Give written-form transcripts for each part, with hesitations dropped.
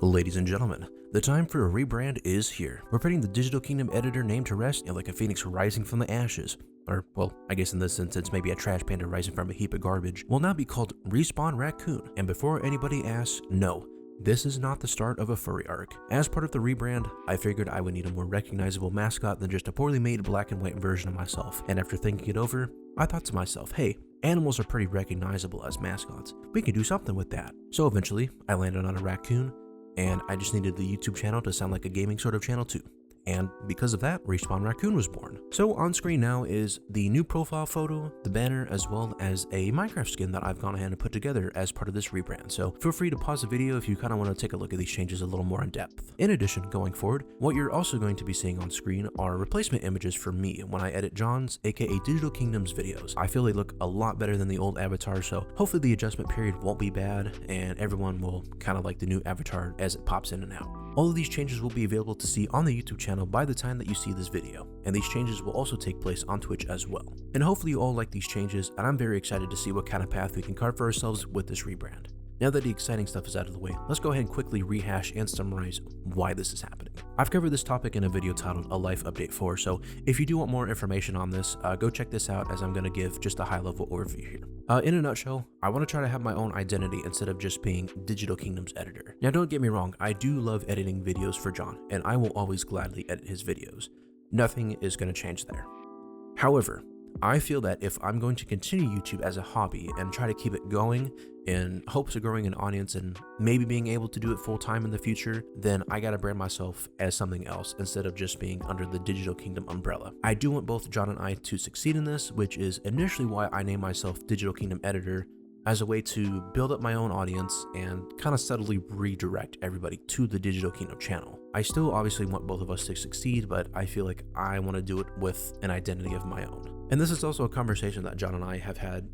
Ladies and gentlemen, the time for a rebrand is here. We're putting the Digital Kingdom editor name to rest like a phoenix rising from the ashes. Or, well, I guess in this instance, maybe a trash panda rising from a heap of garbage, will now be called RespawnRaccoon. And before anybody asks, no, this is not the start of a furry arc. As part of the rebrand, I figured I would need a more recognizable mascot than just a poorly made black and white version of myself. And after thinking it over, I thought to myself, hey, animals are pretty recognizable as mascots. We can do something with that. So eventually, I landed on a raccoon, and I just needed the YouTube channel to sound like a gaming sort of channel too. And because of that, RespawnRaccoon was born. So on screen now is the new profile photo, the banner, as well as a Minecraft skin that I've gone ahead and put together as part of this rebrand. So feel free to pause the video if you kind of want to take a look at these changes a little more in depth. In addition, going forward, what you're also going to be seeing on screen are replacement images for me when I edit John's, aka Digital Kingdom's videos. I feel they look a lot better than the old avatar, so hopefully the adjustment period won't be bad and everyone will kind of like the new avatar as it pops in and out. All of these changes will be available to see on the YouTube channel by the time that you see this video, and these changes will also take place on Twitch as well. And hopefully you all like these changes, and I'm very excited to see what kind of path we can carve for ourselves with this rebrand. Now that the exciting stuff is out of the way, let's go ahead and quickly rehash and summarize why this is happening. I've covered this topic in a video titled A Life Update 4, so if you do want more information on this, go check this out as I'm going to give just a high-level overview here. In a nutshell, I want to try to have my own identity instead of just being Digital Kingdom's editor. Now don't get me wrong, I do love editing videos for John, and I will always gladly edit his videos. Nothing is going to change there. However, I feel that if I'm going to continue YouTube as a hobby and try to keep it going in hopes of growing an audience and maybe being able to do it full time in the future, then I gotta brand myself as something else instead of just being under the Digital Kingdom umbrella. I do want both John and I to succeed in this, which is initially why I named myself Digital Kingdom Editor, as a way to build up my own audience and kind of subtly redirect everybody to the Digital Kingdom channel. I still obviously want both of us to succeed, but I feel like I want to do it with an identity of my own. And this is also a conversation that John and I have had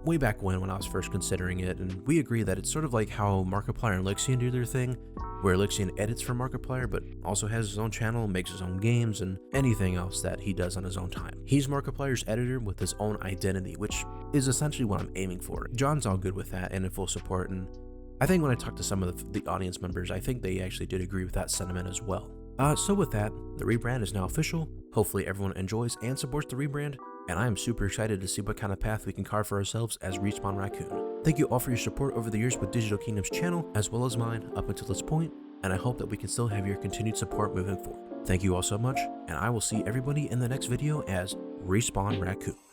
way back when I was first considering it, and we agree that it's sort of like how Markiplier and Lixian do their thing, where Lixian edits for Markiplier but also has his own channel, makes his own games, and anything else that he does on his own time. He's Markiplier's editor with his own identity, which is essentially what I'm aiming for. John's all good with that and in full support, and I think when I talked to some of the audience members, I think they actually did agree with that sentiment as well. So with that, the rebrand is now official. Hopefully everyone enjoys and supports the rebrand, and I am super excited to see what kind of path we can carve for ourselves as RespawnRaccoon. Thank you all for your support over the years with Digital Kingdom's channel, as well as mine up until this point, and I hope that we can still have your continued support moving forward. Thank you all so much, and I will see everybody in the next video as RespawnRaccoon.